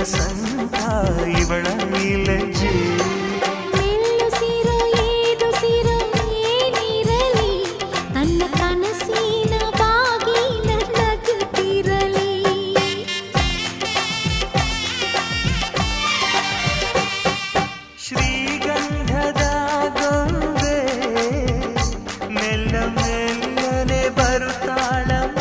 ವಸಂತ ಇವಳ ಲಜ್ಜೆ. ಶ್ರೀಗಂಧದ ಗೊಂಬೆ ಮೆಲ್ಲ ಮೆಲ್ಲನೆ ಬರುತ್ತಾಳಮ್ಮ.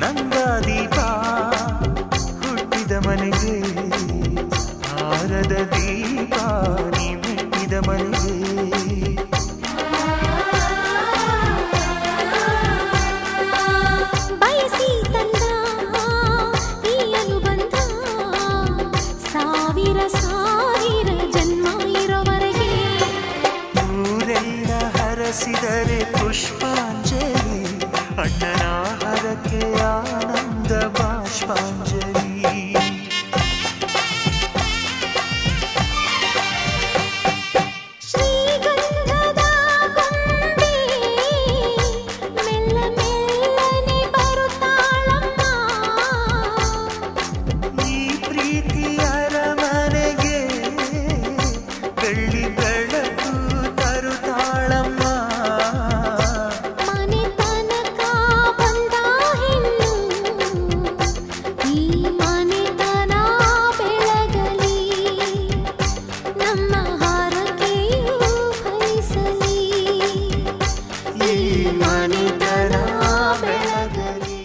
ನಂದಾದೀಪ ಹುಟ್ಟಿದ ಮನೆಗೆ ಹಾರದ ದೀಪ ನೀ ಮೆಟ್ಟಿದ ಮನೆಗೆ. ಬಯಸಿ ತಂದ ಈ ಅನುಬಂಧ ಸಾವಿರ ಸಾವಿರ ಜನ್ಮ ಇರೋವರೆಗೆ. ಊರೆಲ್ಲ ಹರಸಿದರೆ ಪುಷ್ಪಾಂಜಲಿ, ಅಣ್ಣನ ಹರಕೆ ಆನಂದ ಬಾಷ್ಪಾಂಜಲಿ. ಶ್ರೀಗಂಧದ ಗೊಂಬೆ ಮೆಲ್ಲ ಮೆಲ್ಲನೆ ಬರುತ್ತಾಳಮ್ಮ. ಈ ಪ್ರೀತಿ ಅರಮನೆಗೆ ಬೆಳ್ಳಿ ಬೆಳಕು ತರುತ್ತಾಳಮ್ಮ. ಮನೆ ತನಕ ಬಂದ ಹೆಣ್ಣು ಈ ಮನೆತನ ಬೆಳಗಲಿ, ನಮ್ಮ ಹಾರಕೆಯು ಫಲಿಸಲಿ, ಈ ಮನೆತನ ಬೆಳಗಲಿ.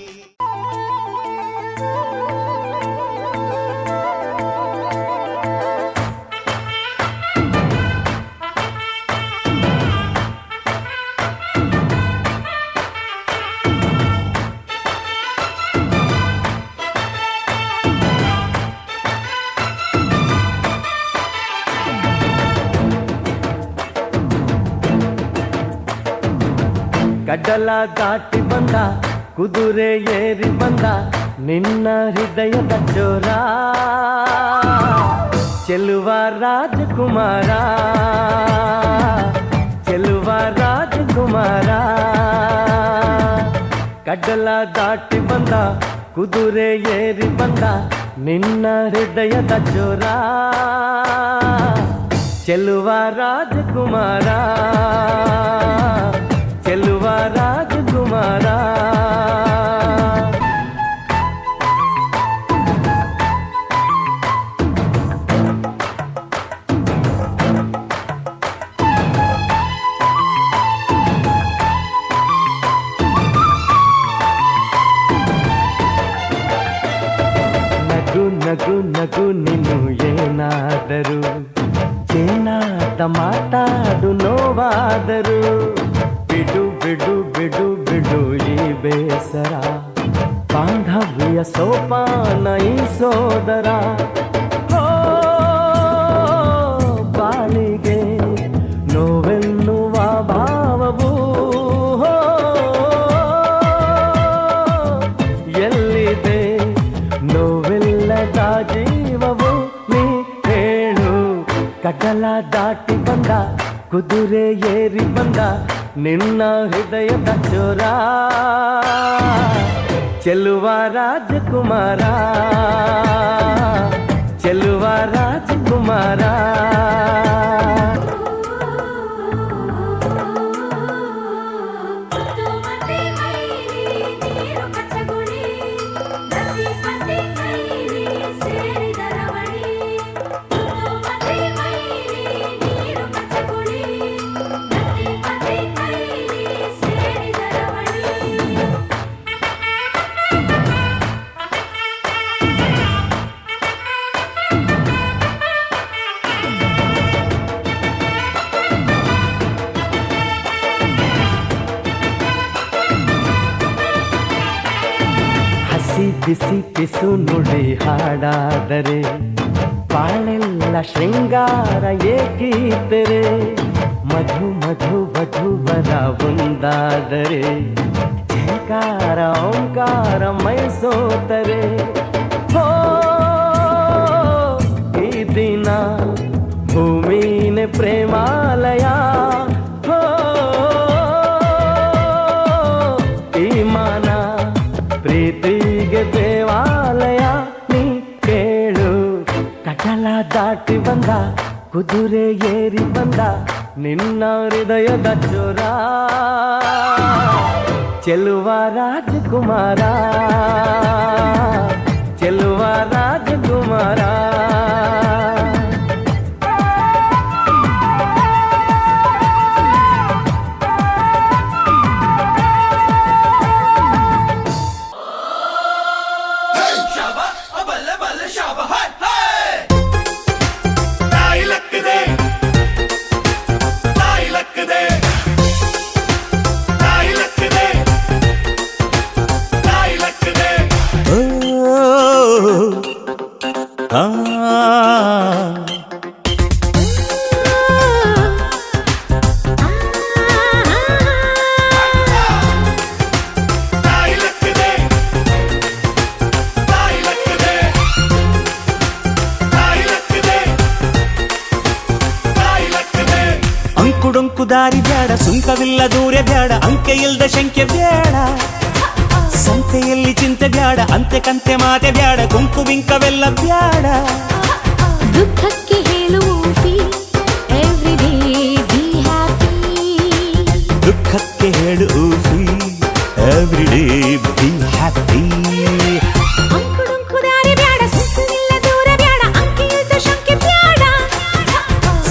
ಗಡ್ಡಲ ದಾಟಿ ಬಂದ ಕುದುರೆ ಏರಿ ಬಂದ ನಿನ್ನ ಹೃದಯದ ಚೋರ, ಚೆಲುವ ರಾಜಕುಮಾರ, ಚೆಲುವ ರಾಜಕುಮಾರ. ಗಡ್ಡಲ ದಾಟಿ ಬಂದ ಕುದುರೆ ಏರಿ ಬಂದ ನಿನ್ನ ಹೃದಯದ ಚೋರ, ಚೆಲುವ ರಾಜಕುಮಾರ, ಚೆಲುವ ರಾಜಕುಮಾರ. ನಗು ನಗು ನಗು ನೀನು ಏನಾದರೂ, ಏನಾದ ಮಾತಾಡು ನೋವಾದರು, ಬಿಡು ಬಿಡು ಬಿಡು ಬಿಡು ಈ ಬೇಸರ, ಬಾಂಧವ್ಯ ಸೋಪಾನ ಈ ಸೋದರ. ಹೋ ಬಾಳಿಗೆ ನೋವೆನ್ನುವ ಭಾವವು ಎಲ್ಲಿದೆ, ನೋವಿಲ್ಲದ ಜೀವವು ನೀ ಹೇಳು. ಕಡಲ ದಾಟಿ ಬಂದ ಕುದುರೆ ಏರಿ ಬಂದ ನಿನ್ನ ಹೃದಯದ ಚೋರ, ಚೆಲುವ ರಾಜಕುಮಾರ, ಚೆಲುವ ರಾಜಕುಮಾರ. ಬಿಸಿ ಪಿಸು ನುಡಿ ಹಾಡಾದರೆ ಬಾಳೆಲ್ಲ ಶೃಂಗಾರ ಏಕೀತರೆ ಮಧು ಮಧು ವಧುವರ ಒಂದಾದರೆ ಝಂಕಾರ ಓಂಕಾರ ಮೈಸೋತರೆ ಹೋ ಈ ದಿನ ಭೂಮಿನೇ ಪ್ರೇಮಾಲಯ ಹೋ ಈ ಮಾನ ಪ್ರೀತಿಗೆ ದೇವಾಲಯ ನೀ ಕೇಳು ಕಟಲ ದಾಟಿ ಬಂದ ಕುದುರೆ ಏರಿ ಬಂದ ನಿನ್ನ ಹೃದಯದ ಚೋರ ಚೆಲುವ ರಾಜಕುಮಾರ ಚೆಲುವ ರಾಜಕುಮಾರ ಅಂಕುಡೊಂಕು ದಾರಿ ಬ್ಯಾಡ, ಸುಂಕವಿಲ್ಲ ದೂರ ಬ್ಯಾಡ, ಅಂಕೆ ಇಲ್ದ ಶಂಕೆ ಬ್ಯಾಡ, ಸಂತೆಯಲ್ಲಿ ಚಿಂತೆ ಬ್ಯಾಡ, ಅಂತೆ ಕಂತೆ ಮಾತೆ ಬ್ಯಾಡ, ಗುಂಪು ಬಿಂಕವೆಲ್ಲ ಬ್ಯಾಡ. ದುಃಖಕ್ಕೆ ಹೇಳುವ ಎವ್ರಿ ಡೇ ಬಿ ಹ್ಯಾಪಿ, ದುಃಖಕ್ಕೆ ಹೇಳು ಎವ್ರಿ ಡೇ ಬಿ ಹ್ಯಾಪಿ. ಅಂಕುಡೊಂಕು ದಾರಿ ಬ್ಯಾಡ, ಸುಂಕವಿಲ್ಲ ದೂರ ಬ್ಯಾಡ, ಅಂಕೆ ಇಲ್ದ ಶಂಕೆ ಬ್ಯಾಡ,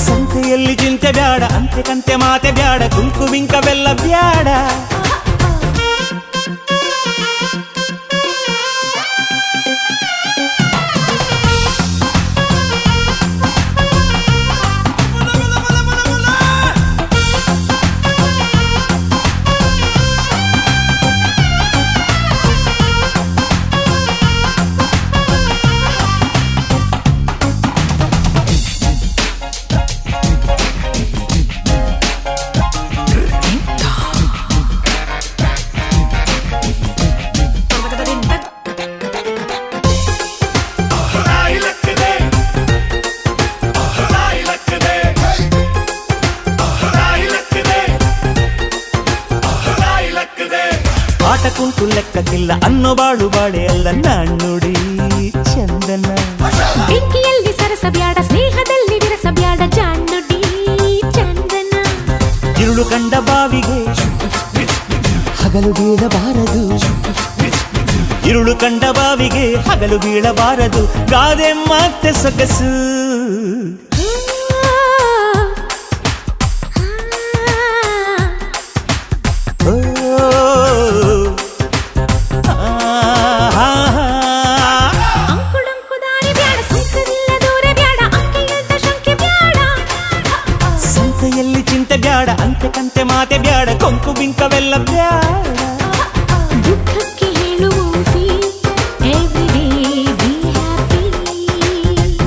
ಸಂತೆಯಲ್ಲಿ ಚಿಂತೆ ಬ್ಯಾಡ, ಅಂತೆ ಕಂತೆ ಮಾತೆ ಬ್ಯಾಡ, ಗುಂಪು ಬಿಂಕವೆಲ್ಲ ಬ್ಯಾಡ. ಆಟ ಕುಂಟು ಲೆಕ್ಕಕ್ಕಿಲ್ಲ ಅನ್ನೋ ಬಾಳು ಬಾಳೆ ಅಲ್ಲ ನಾಣ್ಣುಡಿ ಚಂದನ. ಬೆಂಕಿಯಲ್ಲಿ ಸರಸ ಬ್ಯಾಡ, ಸ್ನೇಹದಲ್ಲಿ ವಿರಸ ಬ್ಯಾಡ, ಜಾಣ್ಣುಡಿ ಚಂದನ. ഇരുಳು ಕಂಡ ಬಾವಿಗೆ ಹಗಲು ಬೀಳಬಾರದು, ഇരുಳು ಕಂಡ ಬಾವಿಗೆ ಹಗಲು ಬೀಳಬಾರದು, ಗಾದೆ ಮತ್ತೆ ಸೊಗಸು. ಅಂಕುಡೊಂಕು ದಾರಿ ಬ್ಯಾಡ, ಸುಂಕವಿಲ್ಲ ದೂರ ಬ್ಯಾಡ, ಅಂಕೆ ಇಲ್ದ ಶಂಕೆ ಬ್ಯಾಡ, ಸಂತೆಯಲ್ಲಿ ಚಿಂತೆ ಬ್ಯಾಡ, ಅಂತೆ ಕಂತೆ ಮಾತೆ ಬ್ಯಾಡ, ಕೊಂಕು ಬಿಂಕವೆಲ್ಲ ಬ್ಯಾಡ. ದುಃಖಕ್ಕೆ ಹೇಳುವ ಎವ್ರಿ ಡೇ ಬಿ ಹ್ಯಾಪಿ,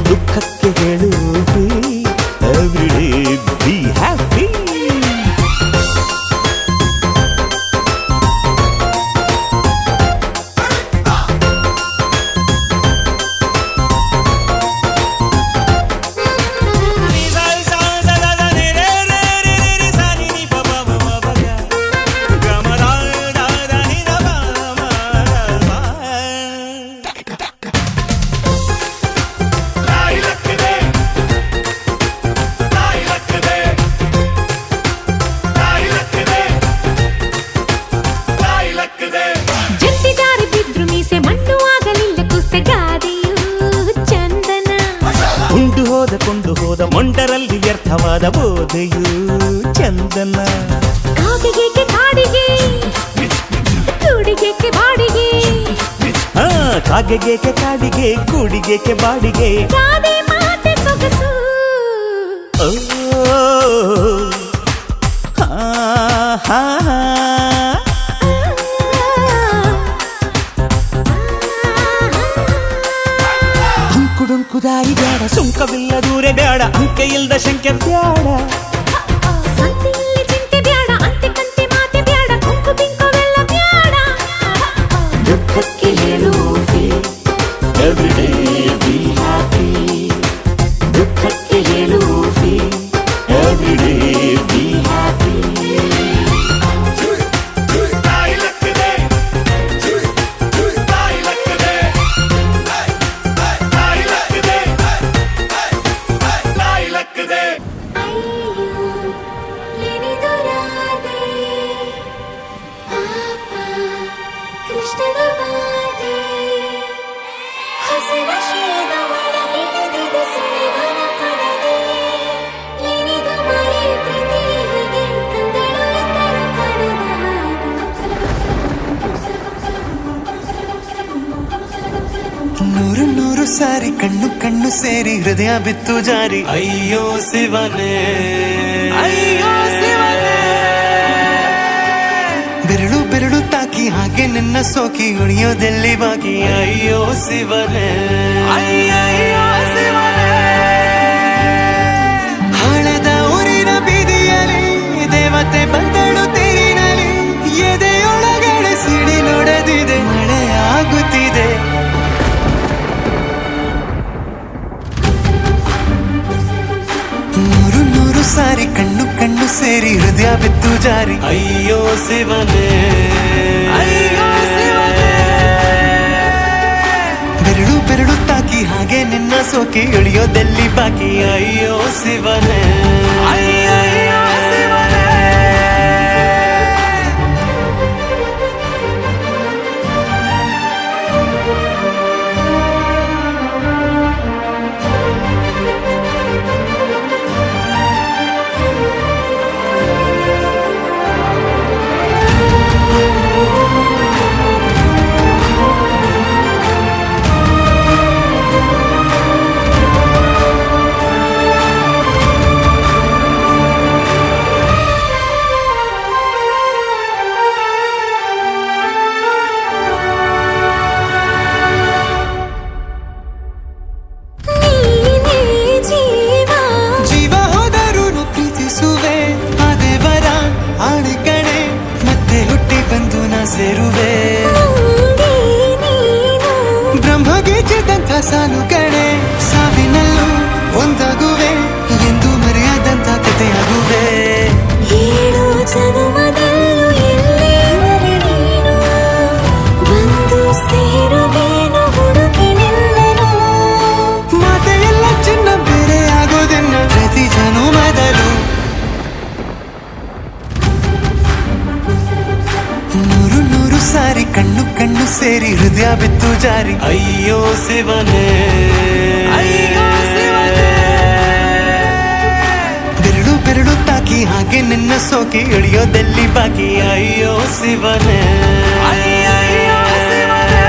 ದುಃಖಕ್ಕೆ ಹೇಳು ಎವ್ರಿ ಡೇ ಬಿ ಹ್ಯಾಪಿ. ಜಂಟಿ ದಾರಿ ಬಿದ್ರು ಮೀಸೆ ಮಣ್ಣು ಆಗಲಿಲ್ಲ ಕುಸೆಗಾದೆಯು ಚಂದನ. ಉಂಡು ಹೋದ ಕೊಂಡು ಹೋದ ಮೊಂಡರಲ್ಲಿ ವ್ಯರ್ಥವಾದ ಬೋಧೆಯು ಚಂದನ. ಕಾಗೆಗೇಕೆ ಕಾಡಿಗೆ, ಕೂಡಿಗೇಕೆ ಬಾಡಿಗೆ, ಕಾಗೆಗೇಕೆ ಕಾಡಿಗೆ, ಕೂಡಿಗೇಕೆ ಬಾಡಿಗೆ, ಗಾದೆ ಮಾತೆ ಸೊಗಸು. ಓ ಹಾ ಹಾ ಹಾ. ಡೊಂಕು ದಾರಿ ಬ್ಯಾಡ ಸುಂಕವಿಲ್ಲ ದೂರ ಬ್ಯಾಡ ಅಂಕೆ ಇಲ್ದ ಶಂಕೆ ಬ್ಯಾಡ ಸಂತೆಯಲ್ಲಿ ಚಿಂತೆ ಬ್ಯಾಡ ಅಂತೆ ಕಂತೆ ಮಾತೆ ಬ್ಯಾಡ ಕುಂಕು ಬಿಂಕವೆಲ್ಲ ಬ್ಯಾಡ ದುಃಖಕ್ಕೆ ಹೇಳು every day be happy ದುಃಖಕ್ಕೆ ಹೇಳು every day be happy ನೂರು ನೂರು ಸಾರಿ ಕಣ್ಣು ಕಣ್ಣು ಸೇರಿ ಹೃದಯ ಬಿತ್ತು ಜಾರಿ ಅಯ್ಯೋ ಶಿವನೇ ಅಯ್ಯೋ ಶಿವನೇ ಬೆರಳು ಬೆರಳು ತಾಕಿ ಹಾಗೆ ನಿನ್ನ ಸೋಕಿ ಉಳಿಯೋದೆಲ್ಲಿ ಬಾಕಿ ಅಯ್ಯೋ ಶಿವನೇ ಅಯ್ಯಯ್ಯೋ ಶಿವನೇ ಹಣದ ಊರಿನ ಬೀದಿಯಲ್ಲಿ ದೇವತೆ ಬಂದಳು ತೇರಿನಲ್ಲಿ ಎದೆಯೊಳಗಡೆ ಸಿಡಿ ನೋಡದಿದೆ ಮಳೆ ಆಗುತ್ತಿದೆ ನೂರು ನೂರು ಸಾರಿ ಕಣ್ಣು ಕಣ್ಣು ಸೇರಿ ಹೃದಯ ಬಿತ್ತು ಜಾರಿ ಅಯ್ಯೋ ಶಿವನೇ ಅಯ್ಯೋ ಶಿವನೇ ಬೆರಳು ಬೆರಳು ತಾಕಿ ಹಾಗೆ ನಿನ್ನ ಸೋಕಿ ಇಳಿಯೋದೆಲ್ಲಿ ಬಾಕಿ ಅಯ್ಯೋ ಶಿವನೇ ಅಯ್ಯಯ್ಯೋ ಶಿವನೇ ಸೇರುವೆ ಬ್ರಹ್ಮಗೀಚಿದಂಥ ಸಾಲು ಕಡೆ ಸಾವಿನಲ್ಲೂ ಒಂದಾಗುವೆ ಎಂದು ಮರೆಯಾದಂಥ ಕಥೆಯಾಗುವೆ ಏಳು ಜನುಮದಲ್ಲೂ ಎಲ್ಲೇ ನೀನು ಬಂದು ಸೇರುವೇನು ಹುಡುಕಿ ನಿಲ್ಲನು ಮಾತೆಯೆಲ್ಲ ಚಿನ್ನ ಬೇರೆ ಆಗೋದನ್ನ ಪ್ರತಿ ಜನುಮದಲ್ಲೂ ನೂರು ನೂರು ಸಾರಿ ಕಣ್ಣು ಕಣ್ಣು ಸೇರಿ ಹೃದಯ ಬಿತ್ತು ಜಾರಿ ಅಯ್ಯೋ ಶಿವನೇ ಅಯ್ಯೋ ಶಿವನೇ ಬೆರಳು ಬೆರಳು ತಾಕಿ ಹಾಗೆ ನಿನ್ನ ಸೋಕಿ ಇಳಿಯೋದೆಲ್ಲಿ ಬಾಕಿ ಅಯ್ಯೋ ಶಿವನೇ ಅಯ್ಯಯ್ಯೋ ಶಿವನೇ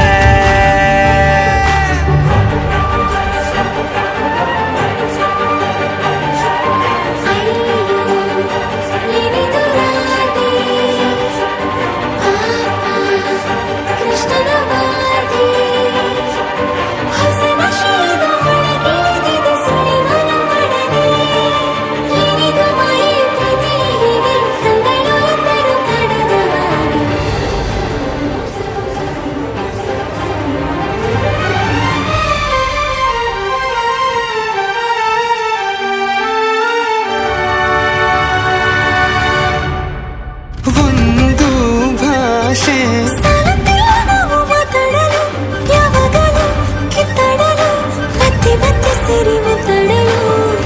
ಒಂದು ಭಾಷೆ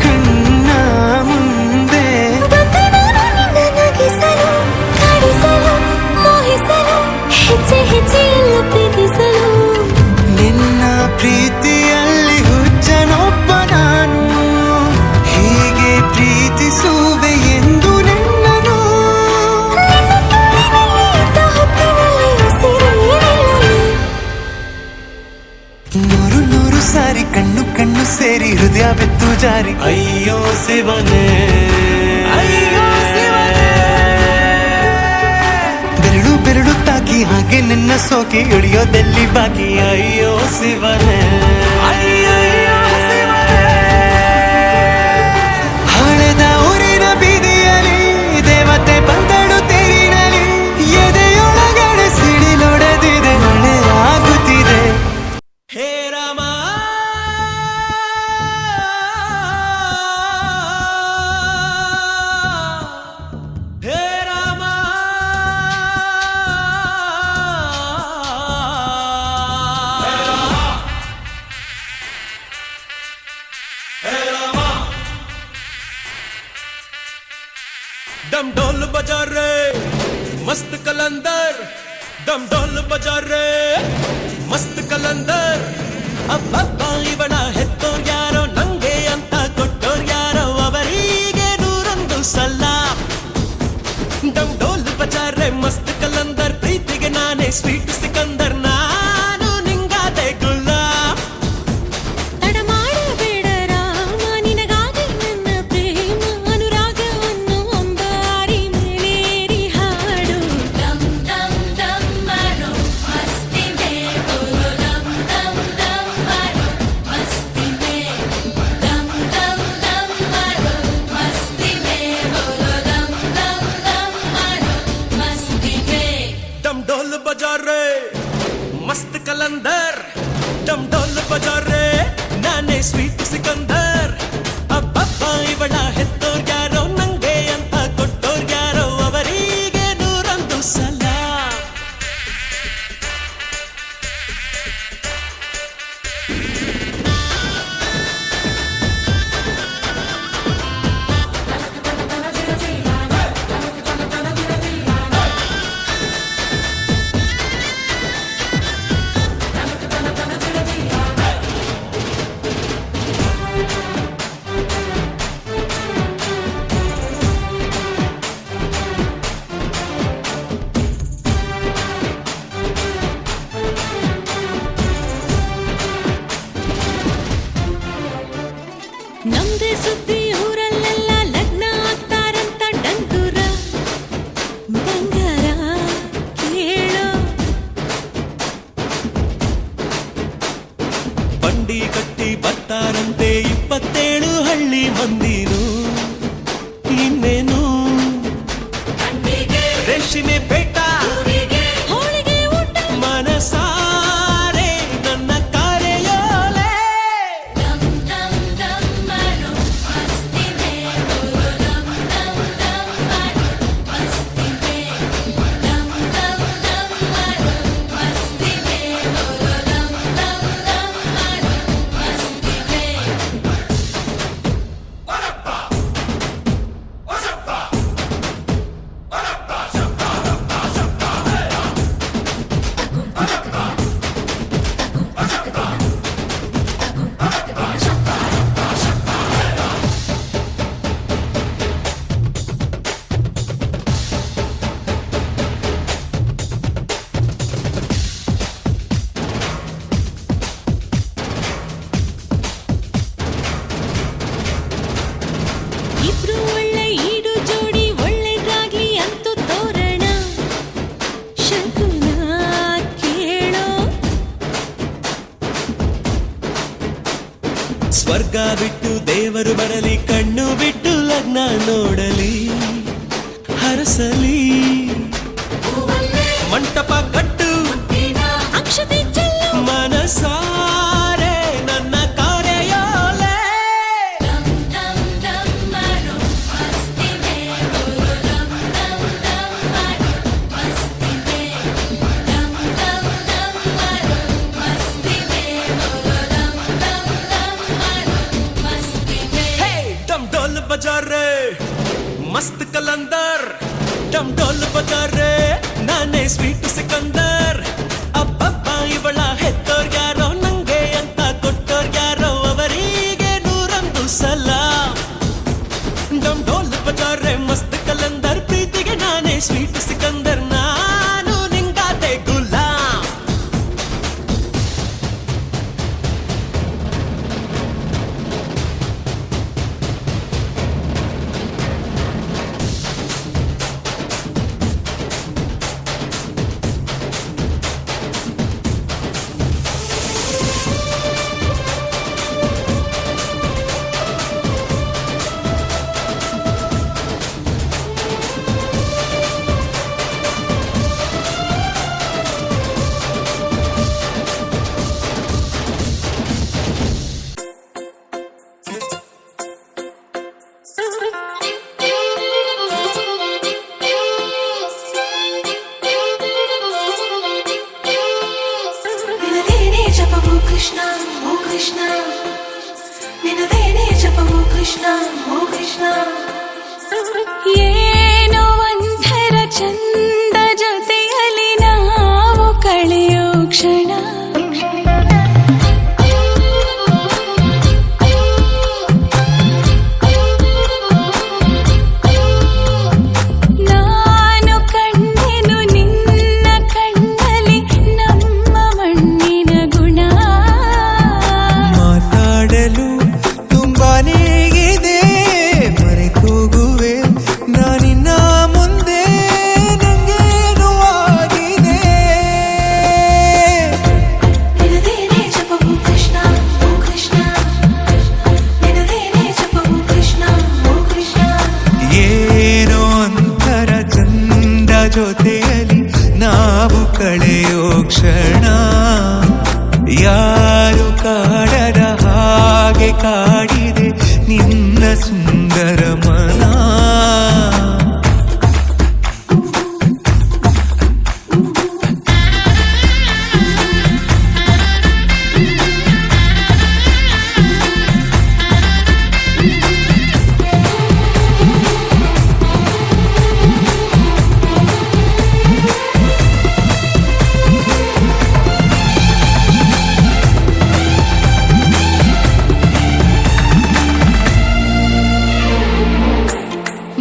ಕಣ್ಣ ಮುಂದೆ ನಿನ್ನ ಪ್ರೀತಿಯಲ್ಲಿ ಹುಚ್ಚನೊಬ್ಬ ನಾನು ಹೀಗೆ ಪ್ರೀತಿಸುವೆ ಎಂದು ನಿನ್ನನು ನೂರು ನೂರು ಸಾರಿ ಕಣ್ಣು ಕಣ್ಣು ಸೇರಿ ಹೃದಯ ಬಿತ್ತು ಜಾರಿ ಅಯ್ಯೋ ಶಿವನೇ ಅಯ್ಯೋ ಶಿವನೇ ಬೆರಳು ಬೆರಳು ತಾಕಿ ಹಾಗೆ ನಿನ್ನ ಸೋಕಿ ಇಳಿಯೋದೆಲ್ಲಿ ಬಾಕಿ ಅಯ್ಯೋ ಶಿವನೇ ಅಯ್ಯಯ್ಯೋ बजा रे मस्त कलंदर डम डोल बजा रे मस्त कलंदर ಅಬ್ಬಬ್ಬ ಇವಳ ಹೆತ್ತೋರ್ ಯಾರೋ ನಂಗೆ ಅಂತ ಕೊಟ್ಟೋರ್ ಯಾರೋ ಅವರಿಗೆ 101 ಸಲ ಡಮ್ ಡೋಲ್ ಬಜಾರೆ ಮಸ್ತ್ ಕಲಂದರ್ ಪ್ರೀತಿಗೆ ನಾನೇ ಸ್ವೀಟ್ ಸಿಕಂದರ್ ನಾನು ನಿಂಗಾದೆ ಗುಲ್ಲ ತಡ ಮಾಡಬೇಡ ರಾಮ ನಿನಗಾಗಿ ನನ್ನ ಪ್ರೇಮ ಅನುರಾಗವನ್ನು ಅಂಬಾರಿ ಮೇಲೇರಿ ಹಾಡು dum dum dum maro masti me bolo dum dum dum maro masti me dum dum dum maro masti me bolo dum dum dum maro masti me डम डोल बजा रे मस्त कलंदर डम डोल बजा रे नाने ಸ್ವೀಟ್ ಸಿಕಂದರ್ ಅಬ್ಬಬ್ಬ ಇವಳ ಹೆತ್ತೋರ್ ಯಾರೋ ನಂಗೆ ಅಂತ ಕೊಟ್ಟೋರ್ ಯಾರೋ ಅವರಿಗೆ 101 ಸಲ ನಮ್ದೇ ಸುದ್ದಿ ಊರಲ್ಲೆಲ್ಲ ಲಗ್ನ ಆಗ್ತಾರಂತ ಡಂಗುರ ಬಂಗಾರ ಕೇಳೋ ಬಂಡಿ ಕಟ್ಟಿ ಬರ್ತಾರಂತೆ 27 ಹಳ್ಳಿ ಮಂದಿನು ಇನ್ನೇನು ರೇಷ್ಮೆ ಬೇಟ ಹೋಳಿಗೆ ಊಟ ಮನಸಾರೆ ನನ್ನ ಕಾರೆಯೋಲೆ dum dum dum maro masti me bolo dum dum dum maro masti me dum dum dum maro masti me bolo dum dum dum maro masti me ಇಬ್ರು ಒಳ್ಳೆ ಈಡು ಜೋಡಿ ಒಳ್ಳೆದಾಗ್ಲಿ ಅಂತೂ ತೋರಣ ಶಕುನ ಕೇಳೋ ಸ್ವರ್ಗ ಬಿಟ್ಟು ದೇವರು ಬರಲಿ ಕಣ್ಣು ಬಿಟ್ಟು ಲಗ್ನ ನೋಡಲಿ ಹರಸಲಿ ಮಂಟಪ ಕಟ್ಟು ಅಕ್ಷತೆ ಚೆಲ್ಲು ಮನಸಾರೆ ನನ್ನ ಕಾರೆಯೋಲೆ dum dum dum maro masti me bolo dum dum dum maro masti me dum dum dum maro masti me bolo dum dum dum maro masti me डम डोल बजा रे मस्त कलंदर डम डोल बजा रे नाने ಸ್ವೀಟ್ ಸಿಕಂದರ್ ಅಬ್ಬಬ್ಬ ಇವಳ ಹೆತ್ತೋರ್ ಯಾರೋ ನಂಗೆ ಅಂತ ಕೊಟ್ಟೋರ್ ಯಾರೋ ಅವರಿಗೆ 101 ಸಲ डम डोल बजा रे मस्त कलंदर ಪ್ರೀತಿಗೆ ನಾನೇ ಸ್ವೀಟ್ ಸಿಕಂದರ್ ನಾನು ನಿಂಗಾದೆ ಗುಲಾಮ್ ಕೃಷ್ಣ ಓ ಕೃಷ್ಣ ನಿನ್ನದೇನೇ ಜಪವೋ ಕೃಷ್ಣ ಓ ಕೃಷ್ಣ ಏನೋ ಒಂದು ಕ್ಷಣ ನಾನು ಕಂಡೆನು ನಿನ್ನ ಕಣ್ಣಲ್ಲಿ ನಮ್ಮ ಮಣ್ಣಿನ ಗುಣ ಮಾತಾಡಲು ತುಂಬಾನೇ ಇದೆ ಮರೆತೋಗುವೆ ನಾನಿನ್ನ ಮುಂದೆ ನಂಗೇನು ಆಗಿದೆ ನಿನದೇನೆ ಜಪವು ಕೃಷ್ಣ ಓ ಕೃಷ್ಣ ನಿನದೇನೆ ಜಪವು ಕೃಷ್ಣ ಓ ಕೃಷ್ಣ ಏನೋ ಒಂಥರ ಚಂದ ಜೊತೆಯಲ್ಲಿ ನಾವು ಕಳೆಯೋ ಕ್ಷಣ ಯಾರು ಕಾಡದ ಹಾಗೆ ಕಾಡಿದೆ ನಿನ್ನ ಸುಂದರ ಮನ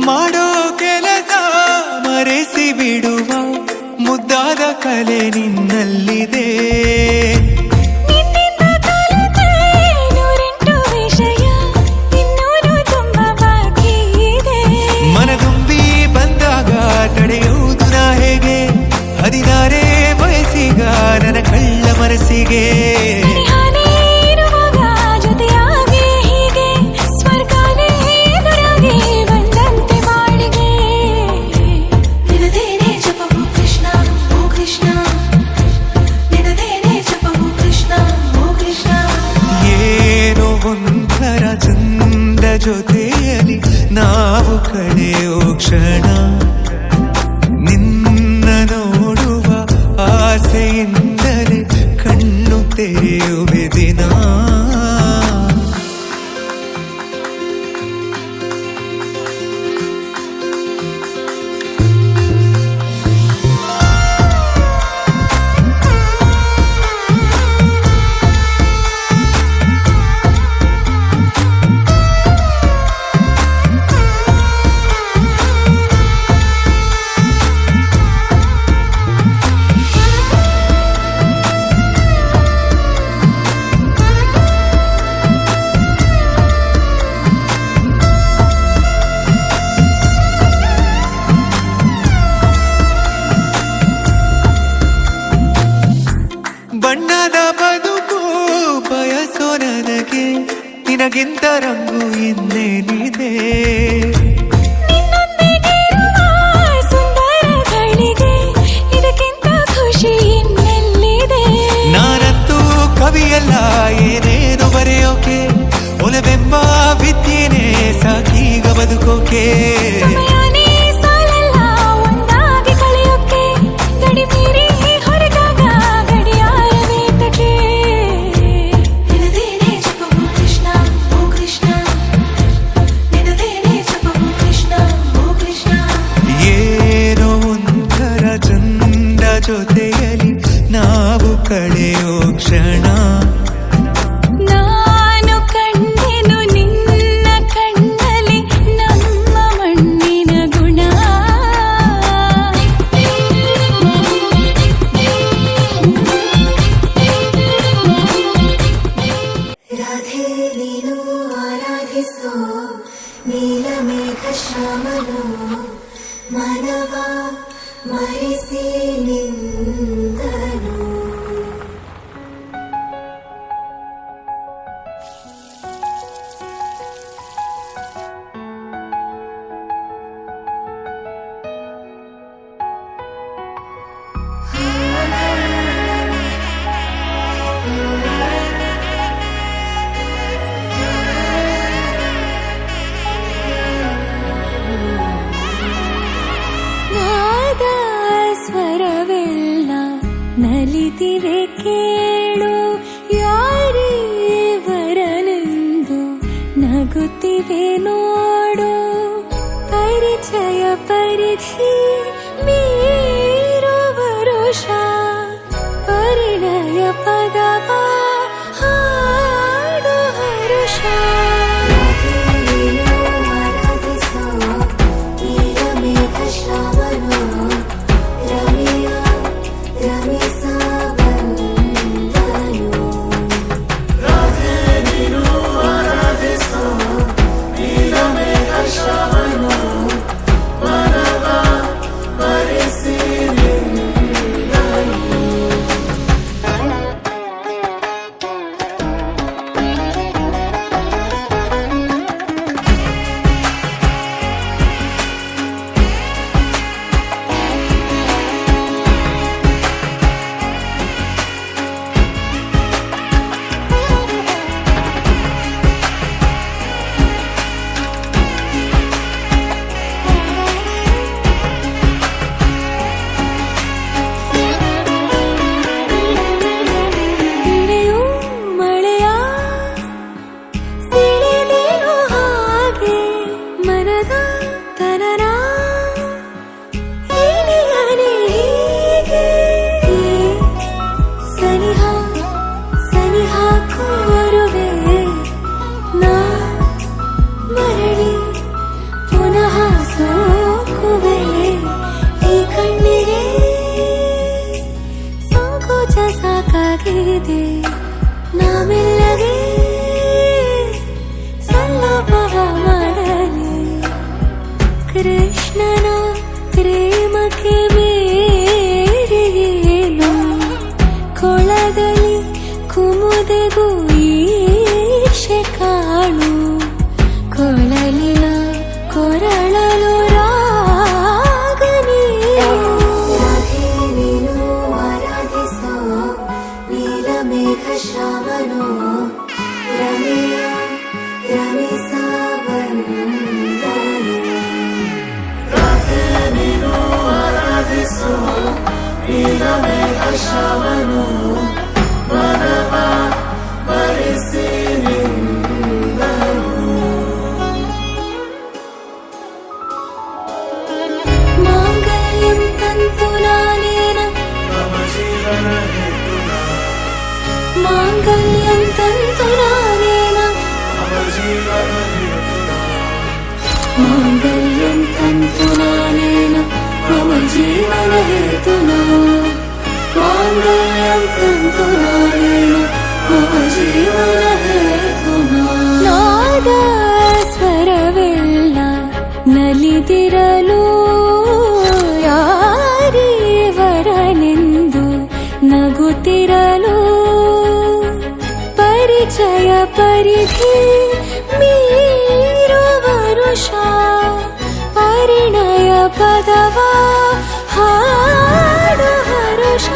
ಮಾಡೋ ಕೆಲಸ ಮರೆಸಿ ಬಿಡುವ ಮುದ್ದಾದ ಕಲೆ ನಿನ್ನಲ್ಲಿದೆ ನಿನ್ನಿಂದ ಕಲಿತೆ ನೂರೆಂಟು ವಿಷಯ ಇನ್ನೂರು ತುಂಬ ಬಾಕಿ ಇದೆ ಮನದುಂಬಿ ಬಂದಾಗ ತಡೆಯುವುದು ನಾ ಹೇಗೆ 16 ವಯಸ್ಸಿಗ ನನ್ನ ಕಳ್ಳ ಮನಸ್ಸಿಗೆ ಸನಿಹಾನೇ ಇರುವಾಗ ಜೊತೆಯಾಗಿ ಹೀಗೆ ಸ್ವರ್ಗನೇ ಎದುರಾಗಿ ಬಂದಂತೆ ಬಾಳಿಗೆ ನಿನದೇನೆ ಜಪವು ಕೃಷ್ಣ ಓ ಕೃಷ್ಣ ನಿನದೇನೆ ಜಪವು ಕೃಷ್ಣ ಓ ಕೃಷ್ಣ ಏನೋ ಒಂಥರ ಚಂದ ಜೊತೆಯಲ್ಲಿ ನಾವು ಕಳೆಯೋ ಕ್ಷಣ ನಿನ್ನ ನೋಡುವ ಆಸೆಯಿಂದಲೇ ಕಣ್ಣು ತೆರೆಯುವೆ ದಿನ ಬಣ್ಣದ ಬದುಕು ಬಯಸೋ ನನಗೆ ನಿನಗಿಂತ ರಂಗು ಇನ್ನೇನಿದೆ ನಿನ್ನೊಂದಿಗಿರುವ ಸುಂದರಗಳಿಗೆ ಇದಕ್ಕಿಂತ ಖುಷಿ ಇನ್ನೆಲ್ಲಿದೆ ನಾನಂತೂ ಕವಿಯಲ್ಲ ಏನೇನು ಬರೆಯೋಕೆ ಒಲವೆಂಬ ವಿದ್ಯೆನೇ ಸಾಕೀಗ ಬದುಕೋಕೆ ಸಮಯನೇ ಸಾಲಲ್ಲ ಒಂದಾಗಿ ಕಳೆಯೋಕೆ ಗಡಿ ಮೀರಿ ಹೊರಟಾಗ ಗಡಿಯಾರ ವೇತಕ್ಕೆ ನಿನದೇನೆ ಜಪವು ಕೃಷ್ಣ ಓ ಕೃಷ್ಣ ನಿನದೇನೆ ಜಪವು ಕೃಷ್ಣ ಓ ಕೃಷ್ಣ ಏನೋ ಒಂಥರ ಚಂದ ಜೊತೆಯಲ್ಲಿ ನಾವು ಕಳೆಯೋ ಕ್ಷಣ ನಾನು ಕಂಡೆನು ನಿನ್ನ ಕಣ್ಣಲ್ಲಿ ನಮ್ಮ ಮಣ್ಣಿನ ಗುಣ ರಾಧೆ ನೀನು ಆರಾಧಿಸೋ ನೀಲಮೇಘ ಶ್ಯಾಮನು ಮನವ ಮರೆಸಿ ನಿಂದನು ನಾದ ಸ್ವರವೆಲ್ಲ ನಲಿದಿವೆ ಕೇಳು ಯಾರೇ ವರನೆಂದು ನಗುತ್ತಿವೆ ನೋಡು ಪರಿಚಯ ಪರಿಧಿ ಮೀರುವ ವರುಷ ಪರಿಣಯ ಪದವ ಹಾಡು ಹರುಷ ಸಾಕಾಗಿದೆ ನಾಮೆಲ್ಲವೇ ಸಲ್ಲಭವ ಮಾಡಲಿ ಕೃಷ್ಣನ ಪ್ರೇಮಕ್ಕೆ ಮೇರೆಯೇನು ಕೊಳದಲ್ಲಿ ಕುಮುದೆಗೂ ಈರ್ಷೆ ಕಾಣು ಕೊಳಲಿನ ಕೊರಳಲು ಶ್ರಾವಣೋ ರಮೆಯ ರಮಿಸಾವಂದನು ರಾಧೆ ನೀನು ಆರಾಧಿಸೋ ನೀಲಮೇಘ ಶ್ರಾವಣೋ ಮನವ ಬರಿಸಿ ನಿಂದನು ಮಾಂಗಲ್ಯಂ ತಂತು ನಾನೇನ ಮಮ ಜೀವನ ಮಾಂಗಲ್ಯಂ ತಂತು ನಾನೇನ ಮಾಂಗಲ್ಯಂ ತಂತು ನಾನೇನ ಮಮ ಜೀವನ ಹೇತುನಾ ಮಾಂಗಲ್ಯಂ ತಂತು ನಾನೇನ ಮಮ ಜೀವನ ಹೇತುನಾ ನಾದ ಸ್ವರವೆಲ್ಲ ನಲಿದಿರಲು ಯಾರೀವರನೆಂದು ನಗುತ್ತಿರಲು ಪರಿಚಯ ಪರಿಧಿ ಮೀರುವ ವರುಷ ಪರಿಣಯ ಪದವ ಹಾಡು ಹರುಷ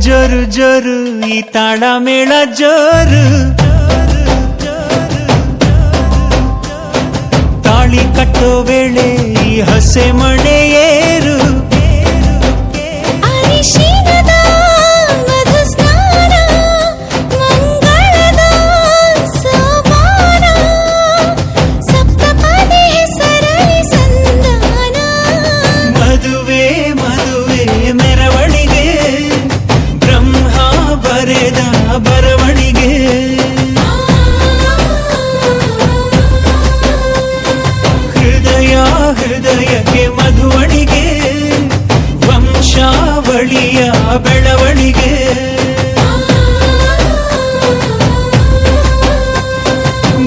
ಜೋರು ಜೋರು ಈ ತಾಳ ಮೇಳ ಜೋರು ತಾಳಿ ಕಟ್ಟೋ ವೇಳೆ ಈ ಹಸೆ ಮಣೆ ಏರು ಬರವಣಿಗೆ ಹೃದಯ ಹೃದಯಕ್ಕೆ ಮಧುವಣಿಗೆ ವಂಶಾವಳಿಯ ಬೆಳವಣಿಗೆ.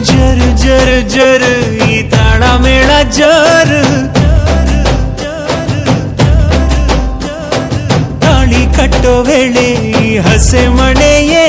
ಜರ್ ಜರ್ ಜರ್ ಈ ತಾಳ ಮೇಳ ಜರ್. ತಾಳಿ ಕಟ್ಟೋ ವೇಳೆ ಈ ಹಸೆ ಮಣೆಯೇ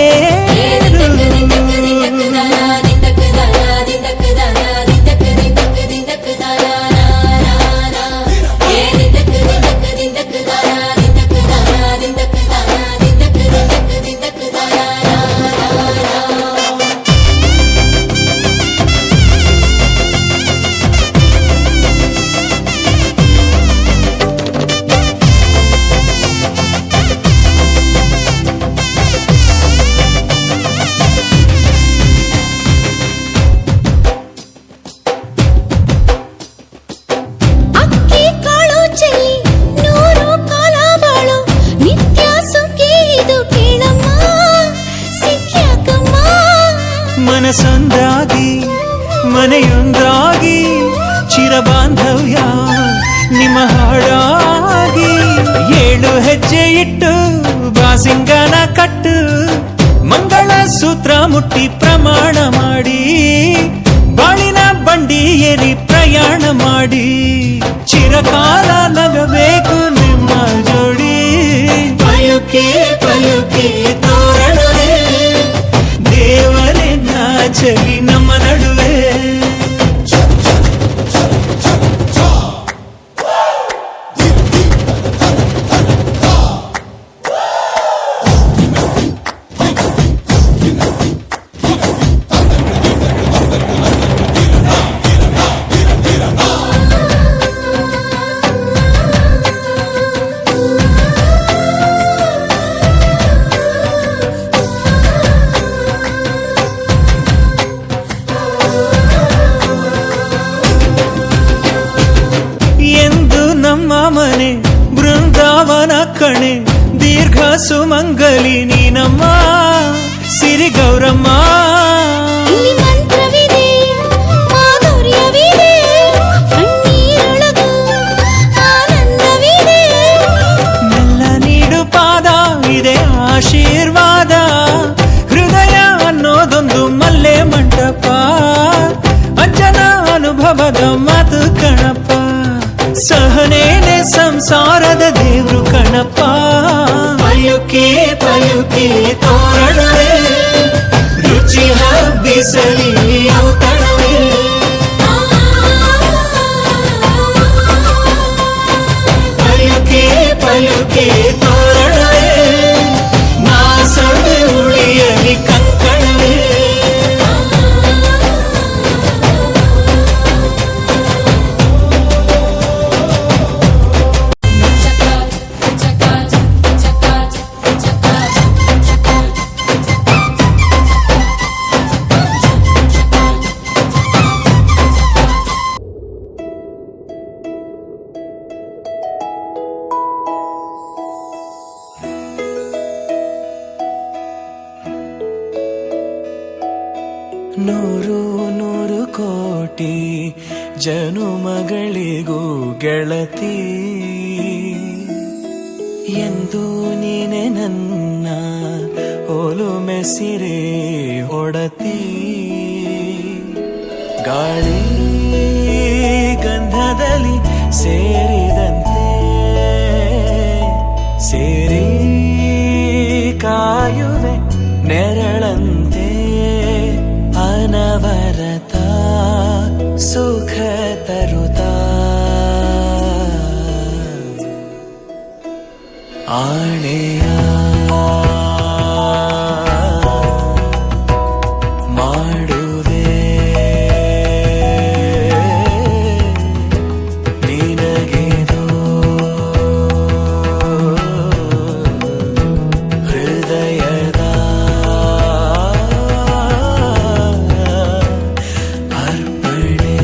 ಅಕ್ಕಿ ಕಾಳು ಚೆಲ್ಲಿ 100 ಕಾಲ ಬಾಳು ನಿತ್ಯ ಸುಖಿ ಇದು ಕೇಳಮ್ಮ ಸಿಕ್ಯಾಕಮ್ಮ. ಮನಸೊಂದಾಗಿ ಮನೆಯೊಂದಾಗಿ ಚಿರಬಾಂಧವ್ಯ ನಿಮ್ಮ ಹಾಡಾಗಿ. 7 ಹೆಜ್ಜೆ ಇಟ್ಟು ಬಾಸಿಂಗನ ಕಟ್ಟು ಮಂಗಳ ಸೂತ್ರ ಮುಟ್ಟಿ ಪ್ರಮಾಣ ಮಾಡಿ ಬಾಳಿನ ಬಂಡಿ ಏರಿ ಪ್ರಯಾಣ ಮಾಡಿ ಚಿರಕಾಲ ನಗಬೇಕು ನಿಮ್ಮ ಜೋಡಿ. ಪಯುಕೆ ಪಯುಕೆ ತೋರಣವೇ ದೇವರೇ ನಾಚಲಿ ನಮ್ಮ ನಡುವೆ. ಎಂದು ನಮ್ಮ ಮನೆ ಬೃಂದಾವನ ಕಣೆ ದೀರ್ಘ ಸುಮಂಗಲಿ ನೀನಮ್ಮ ಸಿರಿ ಗೌರಮ್ಮ. ಇಲ್ಲಿ ಮಂತ್ರವಿದೆ ಮಾಧುರ್ಯವಿದೆ ಕಣ್ಣೀರೊಳಗೂ ಆನಂದವಿದೆ. ನೆಲ್ಲ ನೀಡು ಪಾದ ಇದೆ ಆಶೀರ್ವಾದ. ಹೃದಯ ಅನ್ನೋದೊಂದು ಮಲ್ಲೆ ಮಂಟಪ ಅಜ್ಜನ ಅನುಭವದ ಮಾತು ಕಣಪ್ಪ. ಸಹನೇನೆ ಸಂಸಾರದ ದೇವ್ರು ಕಣಪ್ಪ. ಪಯುಕೆ ಪಯುಕೆ ತೋರಣವೇ ರುಚಿ ಹಬ್ಬಿಸಲಿ ಔತಣವೇ. ಪಯುಕೆ ಪಯುಕೆ ತೋರಣವೇ ಮಾಸವೇ ಉಳಿಯಲಿ ಕಂಕಣವೇ. ನೂರು ನೂರು ಕೋಟಿ ಜನುಮಗಳಿಗೂ ಗೆಳತಿ ಎಂದು ನೀನೆ ನನ್ನ ಒಲುಮೆ ಸಿರೆ ಒಡತಿ. ಗಾಳಿ ಗಂಧದಲ್ಲಿ ಸೇರಿದಂತೆ ಸೇರಿ ಕಾಯುವೆ ನೆರಳಂತೆ. ಅನವರತ ಸುಖ ತರುತ್ತಾ ಆಣೆಯ ಮಾಡುವೆ ನಿನಗೆದೋ ಹೃದಯದ ಅರ್ಪಣೆ.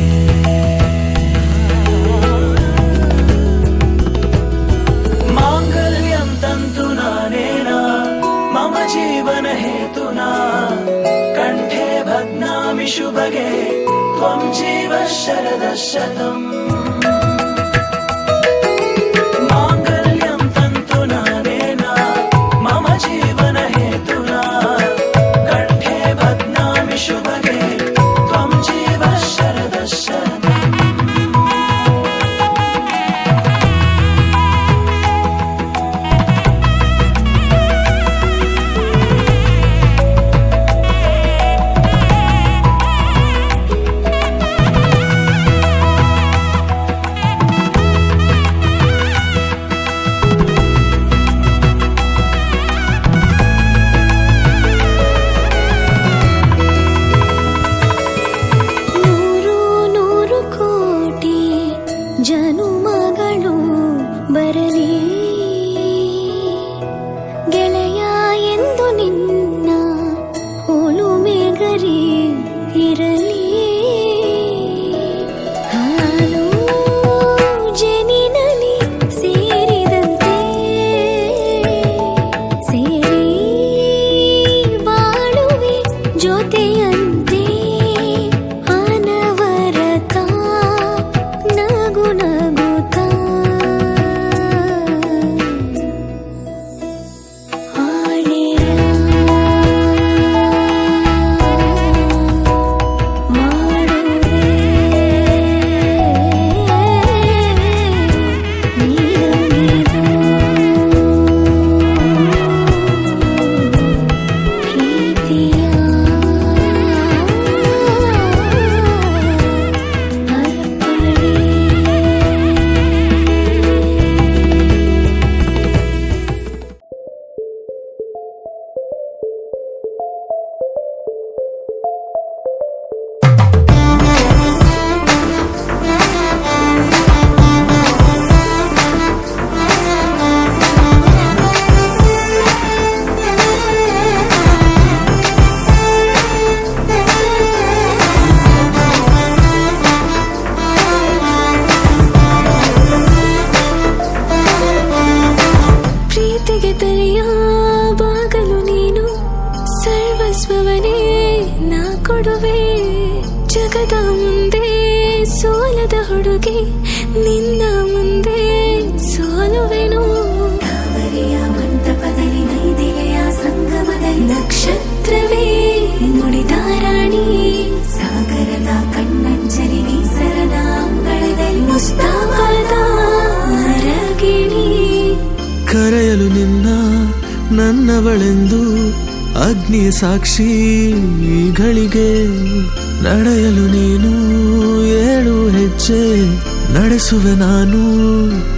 ಮಾಂಗಲ್ಯಂ ತಂತು ನಾನೇನಾ ಮಮ ಜೀವನ ಹೇತುನಾ ಕಂಠೆ ಭಗ್ನಾಮಿ ಶುಭಗೆ ತ್ವಂ ಜೀವ ಶರದಃ ಶತಂ. ಮಾಂಗಲ್ಯಂ ತಂತು ನಿನ್ನ ಮುಂದೆ ಸೋಲುವೆನು. ತಾವರೆಯ ಮಂಟಪದಲ್ಲಿ ನೈದಿಲೆಯ ಸಂಗಮದಲ್ಲಿ ನಕ್ಷತ್ರವೇ ನುಡಿದ ರಾಣಿ, ಸಾಗರದ ಕಣ್ಣಂಚಲಿ ನೀಸರದ ಅಂಗಳದಲ್ಲಿ ಮುಸ್ತಾವಾದ ಅರಗಿಣಿ. ಕರೆಯಲು ನಿನ್ನ ನನ್ನವಳೆಂದು ಅಗ್ನಿಯ ಸಾಕ್ಷಿಗಳಿಗೆ, ನಡೆಯಲು ನೀನು 7 ಹೆಜ್ಜೆ ನಡೆಸುವೆ ನಾನು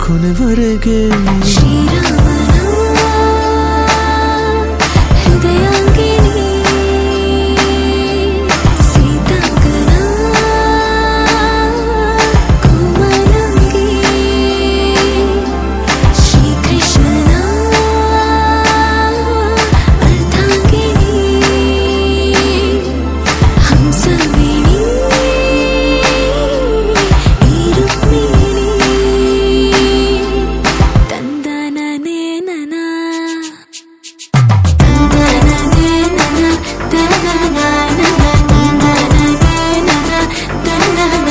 ಕೊನೆವರೆಗೆ. ಶ್ರೀರಾಮನ ಹೃದಯಾಂಗಿಣಿ, ಸೀತಾಂಗನ ಕೋಮಲಾಂಗಿ, ಶ್ರೀಕೃಷ್ಣನ ಅರ್ಧಾಂಗಿಣಿ, ಹಂಸವೇಣಿ ಈ ರುಕ್ಮಿಣಿ. ತಂದನನೇ ನನ ತಂದನನೇ ನನ ತನನನ, ತಂದನನೇ ನನ ತನನನ,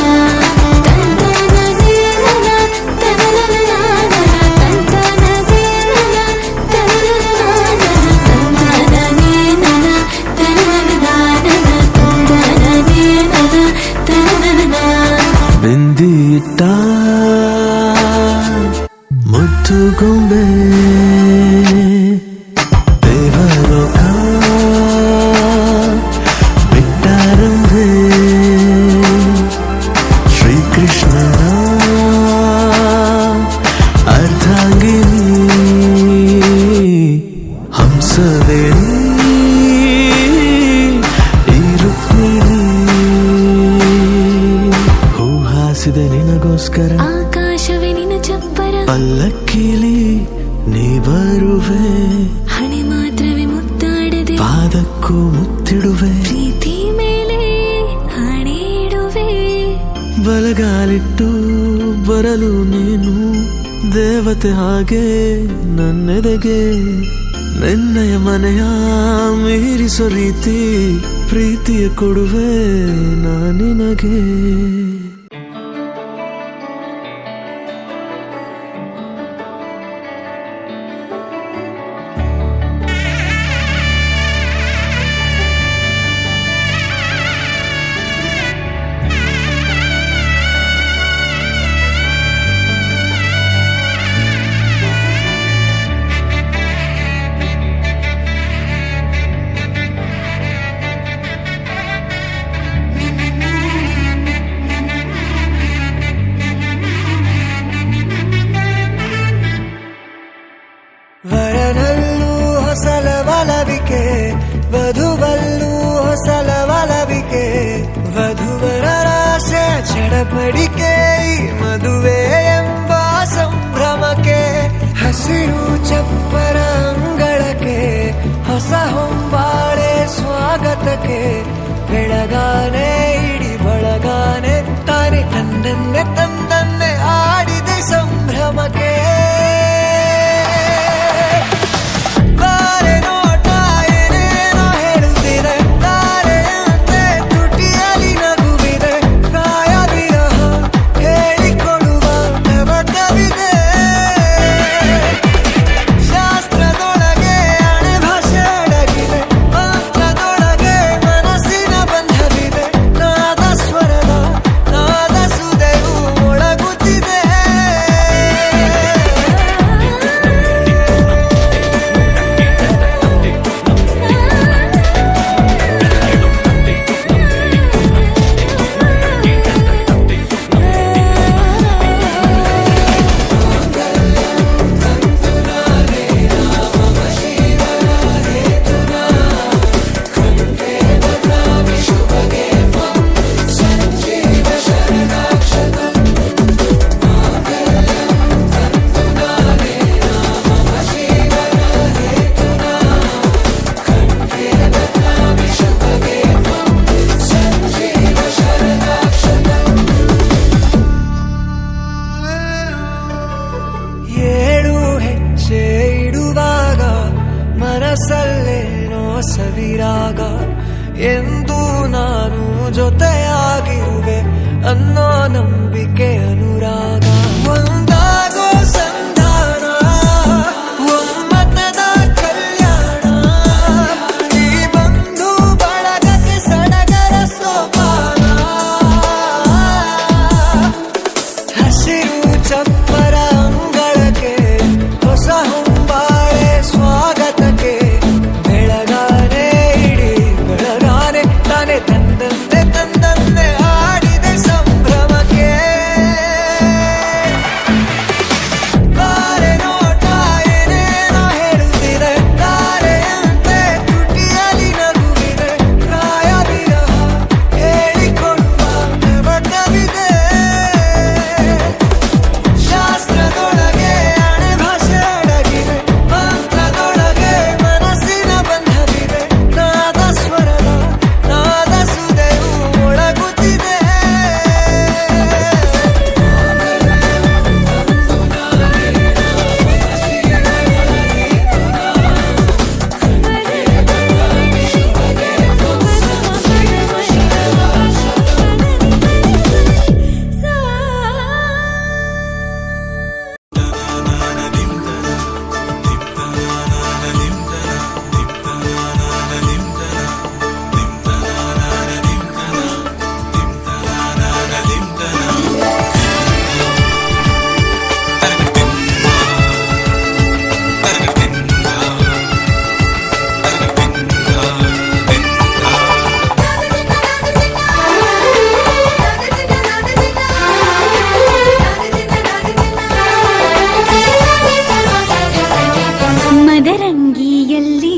ತಂದನನೇ ನನ ತನನನ, ತಂದನನೇ ನನ ತನನನ, ತಂದನನೇ ನನ ತನನನ, ತಂದನನೇ ನನ ತನನನ. ಬೆಂದಿಟ್ಟ ಮುದ್ದು ಗೊಂಬೆ ದೇವಲೋಕ ಬಿಟ್ಟಾರಂಭೆ, ಶ್ರೀಕೃಷ್ಣನ ಅರ್ಧಾಂಗಿನಿ ಹಂಸವೇಣಿ ಈ ರುಕ್ಮಿಣಿ. ಹೂ ಹಾಸಿದೆ ನಿನಗೋಸ್ಕರ ಆಕಾಶವೇ ನಿನ್ನ ಚಪ್ಪರ, ಪಲ್ಲಕ್ಕಿಲಿ ನೀ ಬರುವೆ, ಹಣೆ ಮಾತ್ರವೇ ಮುತ್ತಾಡದೆ ಪಾದಕ್ಕೂ ಮುತ್ತಿಡುವೆ, ಪ್ರೀತಿ ಮೇಲೆ ಹಣೆ ಇಡುವೆ. ಬಲಗಾಲಿಟ್ಟು ಬರಲು ನೀನು ದೇವತೆ ಹಾಗೆ ನನ್ನೆದೆಗೆ, ನಿನ್ನಯ ಮನೆಯ ಮೀರಿಸೋ ರೀತಿ ಪ್ರೀತಿಯ ಕೊಡುವೆ ನಾನಿನಗೆ. ವರನಲ್ಲೂ ಹೊಸಲ ಒಲವಿಕೆ, ವಧುವಲ್ಲೂ ಹೊಸಲ ಒಲವಿಕೆ, ವಧುವರರಾಸೆ ಚಡಪಡಿಕೆ ಈ ಮದುವೆ ಎಂಬ ಸಂಭ್ರಮಕ್ಕೆ. ಹಸಿರು ಚಪ್ಪರ ಅಂಗಳಕ್ಕೆ ಹೊಸ ಹೊಂಬಾಳೆ ಸ್ವಾಗತಕ್ಕೆ, ಬೆಳಗಾನೆ ಇಡಿ ಬಳಗಾನೆ ತಾನೆ ತಂದನ್ನೆ ತಂದನ್ನೆ ಆಡಿದೆ ಸಂಭ್ರಮಕ್ಕೆ. ಮನಸ್ಸಲ್ಲೇನೋ ಸವಿರಾಗ ಎಂದು ನಾನು ಜೊತೆಯಾಗಿರುವೆ ಅನ್ನೋ ನಂಬಿಕೆ ಅನುರಾಗ ಒಂದಾಗೋ ಸಂಧಾನ ಒಮ್ಮತದ ಕಲ್ಯಾಣ ಈ ಬಂಧು ಬಳಗಕ್ಕೆ ಸಡಗರ ಸೋಪಾನ ಹಸಿರು ಚಪ್ಪರ ಅಂಗಳಕ್ಕೆ ಹೊಸ ಹೊಂಬಾಳೆ ಸ್ವಾಗತಕ್ಕೆ ಬೆಳಗಾನೆ ಇಡೀ ಬೆಳಗಾನೆ ತಾನೆ ತಂದಂತೆ ತಂದಂತೆ ಆಡಿದೆ ಸಂಭ್ರಮಕ್ಕೆ ತಾರೆ ನೋಟ ಏನೇನೋ ಹೇಳುತ್ತಿದೆ ತಾರೆಯಂತೆ ತುಟಿಯಲ್ಲಿ ನಗುವಿದೆ ಪ್ರಾಯ ವಿರಹ ಹೇಳಿಕೊಡುವ ಬಟ್ಟವಿದೆ ಶಾಸ್ತ್ರದೊಳಗೆ ಹಣೆ ಭಾಷೆ ಅಡಗಿದೆ ಮಂತ್ರದೊಳಗೆ ಮನಸ್ಸಿನ ಬಂಧವಿದೆ ನಾದ ಸ್ವರದ ನಾದ ಸುದೆಯು ಒಳಗುತ್ತಿದೆ ಮದರಂಗಿಯಲ್ಲಿ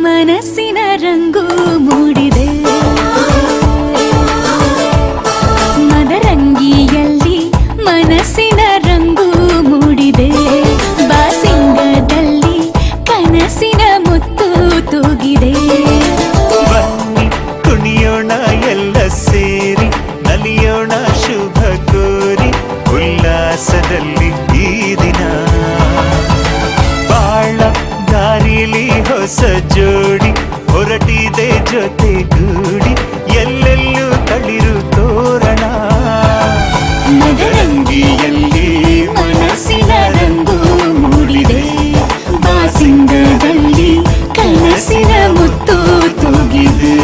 ಮನಸ್ಸಿನ ರಂಗು ಮೂಡಿದೆ ಮದರಂಗಿಯಲ್ಲಿ ಮನಸ್ಸಿನ ರಂಗು ಮೂಡಿದೆ ಬಾಸಿಂಗದಲ್ಲಿ ಕನಸಿನ ಮುತ್ತು ತೂಗಿದೆ ಬನ್ನಿ ಕುಣಿಯೋಣ ಎಲ್ಲ ಸೇರಿ ನಲಿಯೋಣ ಶುಭ ಕೋರಿ ಉಲ್ಲಾಸದಲ್ಲಿ ಈ ದಿನ ಬಾಳ ದಾರಿಲಿ ಹೊಸ ಜೋಡಿ ಹೊರಟಿದೆ ಜೊತೆಗೂಡಿ ಎಲ್ಲೆಲ್ಲೂ ತಳಿರು ತೋರಣ ಮದರಂಗಿಯಲ್ಲಿ ಮನಸ್ಸಿನ ರಂಗು ಮೂಡಿದೆ ಬಾಸಿಂಗದಲ್ಲಿ ಕನಸಿನ ಮುತ್ತು ತೂಗಿದೆ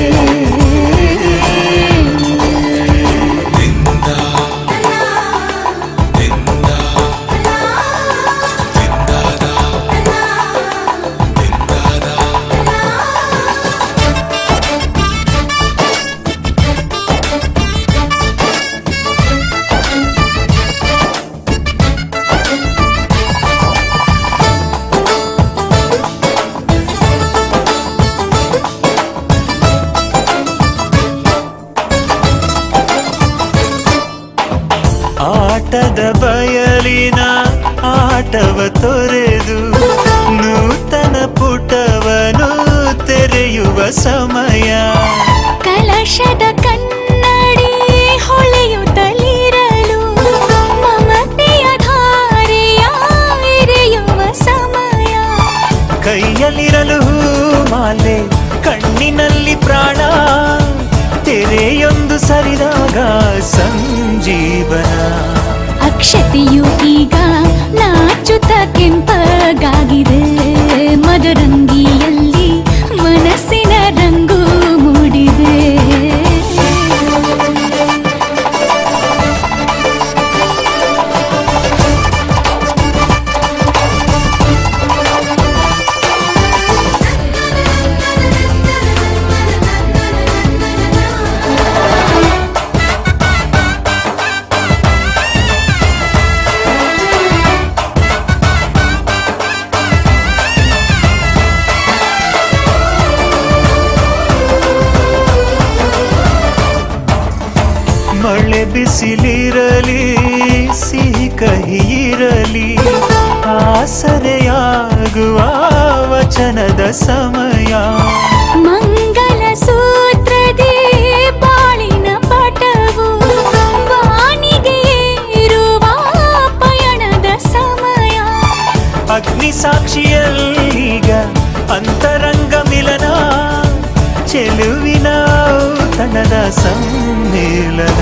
ಆಟದ ಬಯಲಿನ ಆಟವ ತೊರೆದು ನೂತನ ಪುಟವನು ತೆರೆಯುವ ಸಮಯ ಕಲಶದ ಕನ್ನಡಿ ಹೊಳೆಯುತ್ತಲಿರಲು ಮಮತೆಯ ಧಾರೆಯ ಎರೆಯುವ ಸಮಯ ಕೈಯಲ್ಲಿರಲು ಮಾಲೆ ಕಣ್ಣಿನಲ್ಲಿ ಪ್ರಾಣ ತೆರೆಯೊಂದು ಸರಿದಾಗ ಸಂಜೀವನ ಅಕ್ಷತೆಯು ಈಗ ನಾಚುತ್ತ ಕೆಂಪಗಾಗಿದೆ ಮದರಂಗಿಯಲ್ಲಿ ಮನಸ್ಸಿನ ರಂಗು ಮೂಡಿದೆ ಮಳೆ ಬಿಸಿಲಿರಲಿ ಸಿಹಿ ಕಹಿ ಇರಲಿ ಆಸರೆಯಾಗುವ ವಚನದ ಸಮಯ ಮಂಗಲ ಸೂತ್ರದೇ ಬಾಳಿನ ಪಟವು ವಾನಿಗೆ ಏರುವ ಪಯಣದ ಸಮಯ ಅಗ್ನಿ ಸಾಕ್ಷಿಯಲ್ಲೀಗ ಅಂತರಂಗ ಮಿಲನ ಚೆಲುವಿನ ತನದ ಸಮ್ಮೇಳನ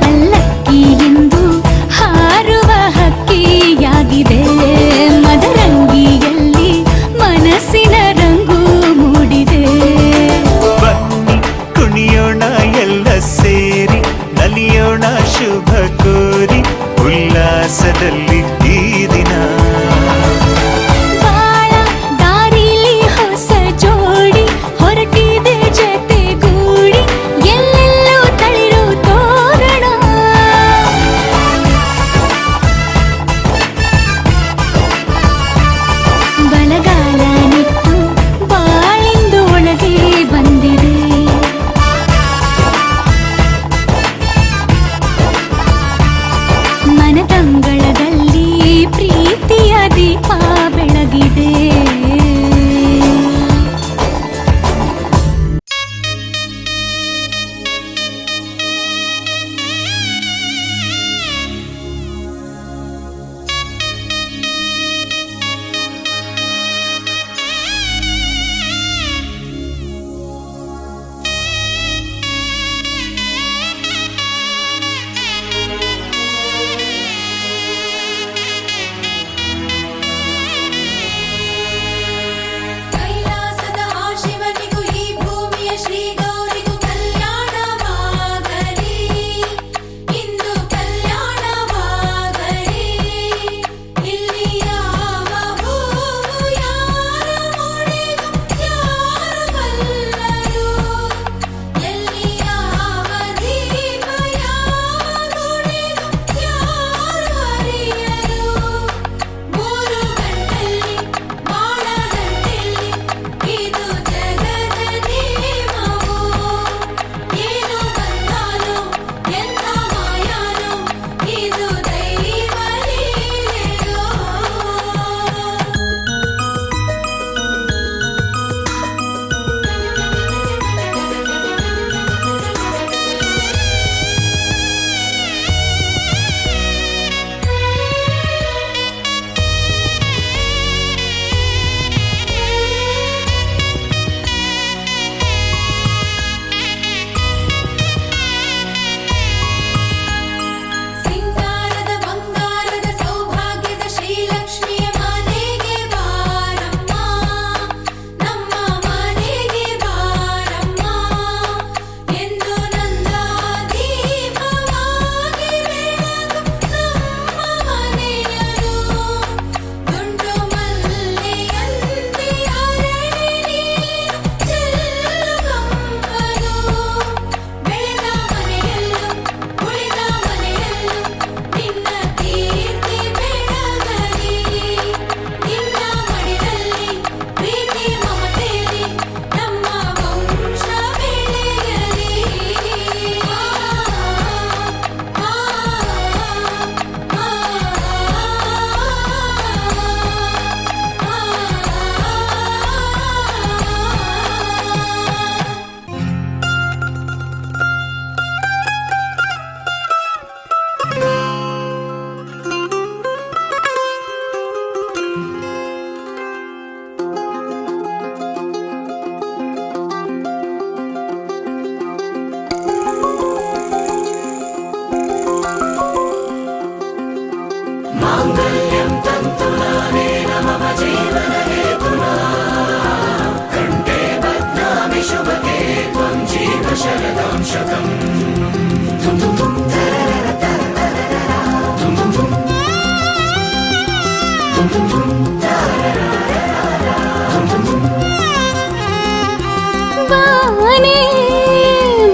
ಅಲ್ಲ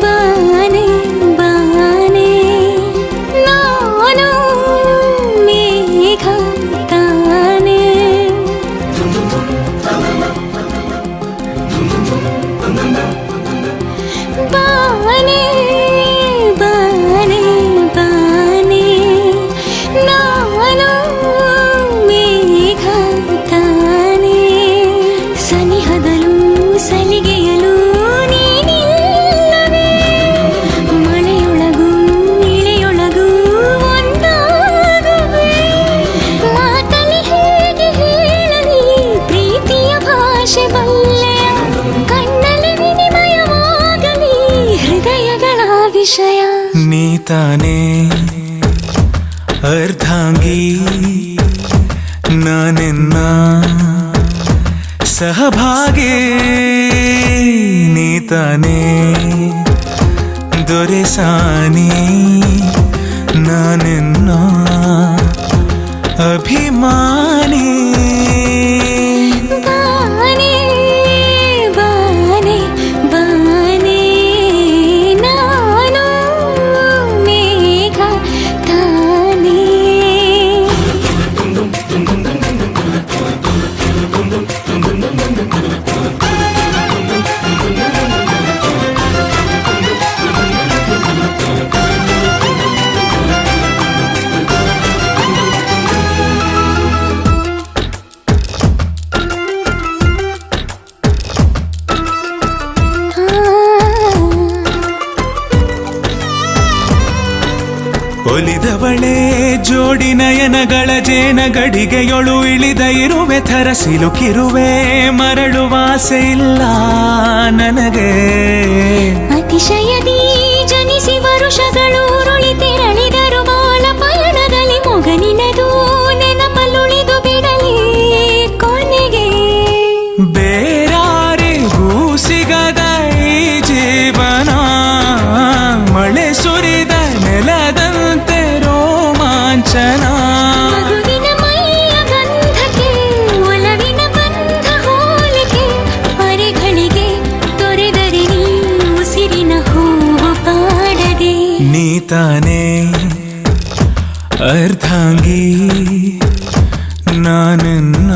ಬಾನೆ ಬಾನೆ ನಾನು ಮೇಘ ತಾನೆ ಬಾನೆ ಬಾನೆ ಬಾನೆ ನಾನು ಮೇಘ ತಾನೆ ಸನಿಹದಲು ಸಲಿಗೆಯಲು ನೀನಿಲ್ಲವೇ ಮಳೆಯೊಳಗೂ ಇಳೆಯೊಳಗೂ ಒಂದಾಗುವೆ ಮಾತಲಿ ಹೇಗೆ ಹೇಳಲಿ ಪ್ರೀತಿಯ ಭಾಷೆ ಬಲ್ಲೆಯ ಕಣ್ಣಲ್ಲಿ ವಿನಿಮಯವಾಗಲಿ ಹೃದಯಗಳ ವಿಷಯ ನೀ ತಾನೇ ಅರ್ಧಾಂಗಿ ನಾನೆನ್ನ ಸಹಭಾಗಿ ನೀ ತಾನೇ ದೊರೆಸಾನಿ ನಾನೆನ್ನ ಅಭಿಮಾನಿ ಬಾನೆ ಬಾನೆ ಬಾನೆ ನಾನು ಮೇಘ ತಾನೆ ಒಲಿದವಳೆ ಜೋಡಿ ನಯನಗಳ ಜೇನ ಗಡಿಗೆಯೊಳು ಇಳಿದ ಇರುವೆ ಥರ ಸಿಲುಕಿರುವೆ ಮರಳುವಾಸೆ ಇಲ್ಲ ನನಗೆ ಅತಿಶಯದಿ ಜನಿಸಿ ವರುಷಗಳು ಉರುಳಿ ತೆರಳಿದರು ಬಾಳ ಪಯಣದಲ್ಲಿ ಮೊಗನಿನದು ನೆನಪಲ್ಲುಳಿದು ಬಿಡಲಿ ಕೊನೆಗೆ ಬೇರಾರಿಗೂ ಸಿಗದ ಈ ಜೀವನ ಮಳೆ ಸುರಿದ ನೆಲದಂತೆ ರೋಮಾಂಚನ ಮಗುವಿನ ಮೈಯ ಗಂಧಕ್ಕೆ ಒಲವಿನ ಬಂಧ ಹೋಲಿಕೆ ಅರೆಗಳಿಗೆ ತೊರೆದರೆ ನೀ ಉಸಿರಿನ ಹೂವು ಪಾಡದೆ ನೀ ತಾನೇ ಅರ್ಧಾಂಗಿ ನಾನನ್ನ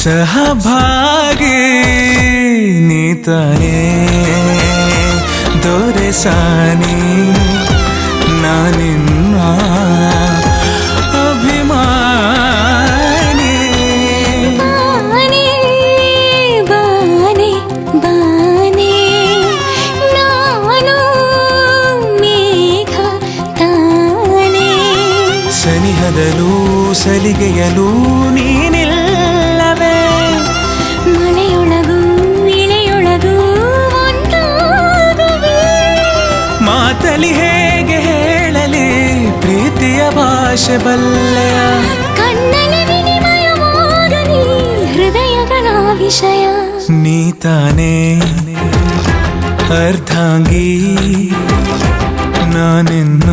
ಸಹಭಾಗಿ ನೀ ತಾನೇ ದೊರೆಸಾನಿ ನಾನಿನ್ನ ಅಭಿಮಾನಿ ಬಾನೆ ಬಾನೆ ಬಾನೆ ನಾನು ಮೇಘ ತಾನೆ ಸನಿಹದಲು ಸಲಿಗೆಯಲು ನೀನಿಲ್ಲವೇ ಮಳೆಯೊಳಗೂ ಇಳೆಯೊಳಗೂ ಒಂದಾಗುವೆ ಮಾತಲಿ ಹೇಗೆ ಹೇಳಲಿ ಪ್ರೀತಿಯ ಭಾಷೆ ಬಲ್ಲೆಯ ಕಣ್ಣಲ್ಲಿ ವಿನಿಮಯವಾಗಲಿ ಹೃದಯಗಳ ವಿಷಯ ನೀ ತಾನೇ ಅರ್ಧಾಂಗಿ ನಾನಿನ್ನ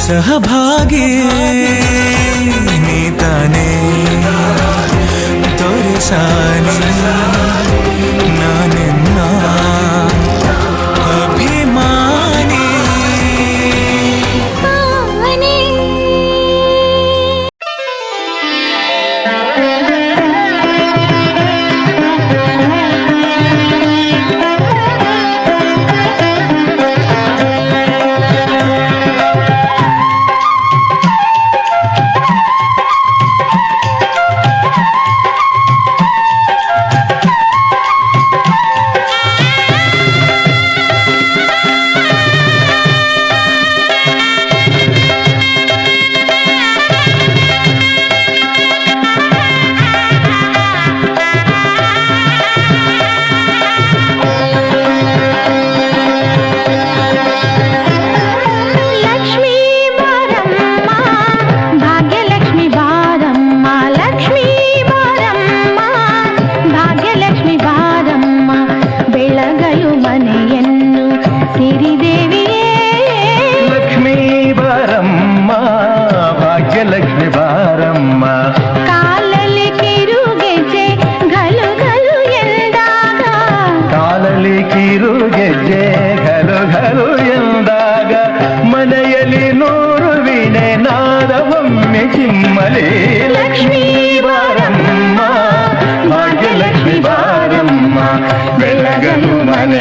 ಸಹಭಾಗಿ ನೀ ತಾನೇ ದೊರೆಸಾನಿ ನಾನಿನ್ನ ಅಭಿಮಾನಿ ಬಾನೆ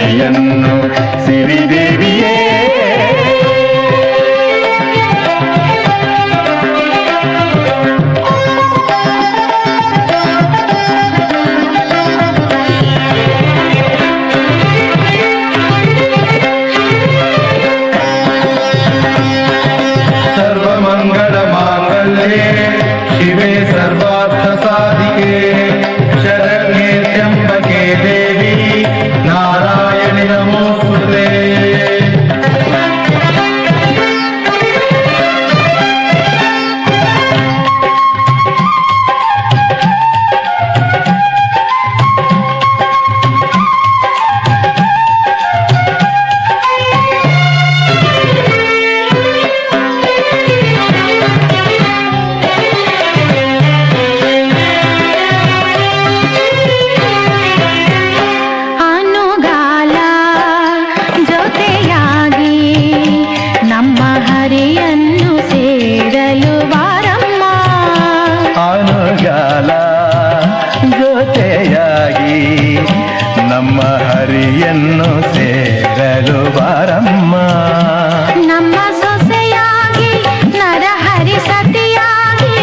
ಮನೆಯನ್ನು ಸಿರಿದೇವಿಯೇ ಸರ್ವಮಂಗಳ ಮಾಂಗಲ್ಯೆ ಶಿವೆ ಸರ್ವಾರ್ಥ ಸಾಧಿಕೆ ಶರಣ್ಯೆ ತ್ರ್ಯಂಬಕೆ ದೇವಿ ನಾರಾಯಣಿ ನಮೋಸ್ತುತೇ ಅನುಗಾಲ ಜೊತೆಯಾಗಿ ನಮ್ಮ ಹರಿಯನ್ನು ಸೇರಲು ಬಾರಮ್ಮ ಅನುಗಾಲ ಜೊತೆಯಾಗಿ ನಮ್ಮ ಹರಿಯನ್ನು ಸೇರಲು ಬಾರಮ್ಮ ನಮ್ಮ ಸೊಸೆಯಾಗಿ ನರಹರಿ ಸತಿಯಾಗಿ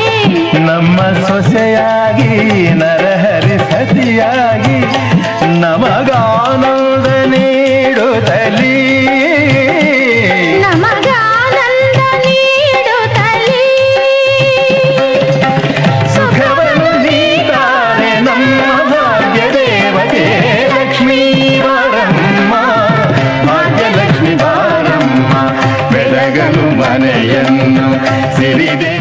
ನಮ್ಮ ಸೊಸೆಯಾಗಿ ನರಹರಿ ಸತಿಯಾಗಿ ನಮಗಾನಂದ ನೀಡುತ್ತಲೀ ನಮಗಾನಂದ ನೀಡುತ್ತಲೇ ಸುಖವನ್ನು ನೀತಾರೆ ನಮ್ಮ ಭಾಗ್ಯ ದೇವತೆ ಲಕ್ಷ್ಮೀ ಬಾರಮ್ಮ ಭಾಗ್ಯಲಕ್ಷ್ಮಿ ಬಾರಮ್ಮ ಬೆಳಗಲು ಮನೆಯನ್ನು ಸಿರಿದೆ